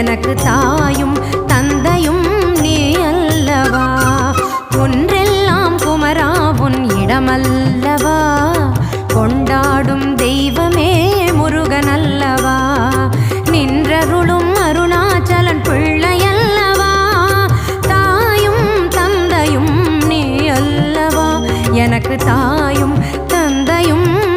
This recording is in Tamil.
எனக்கு தாயும் தந்தையும் நீ அல்லவா. ஒன்றெல்லாம் குமரா உன் இடமல்லவா. கொண்டாடும் தெய்வமே முருகன் அல்லவா. நின்றருளும் அருணாச்சலன் பிள்ளையல்லவா. தாயும் தந்தையும் நீ அல்லவா. எனக்கு தாயும் தந்தையும்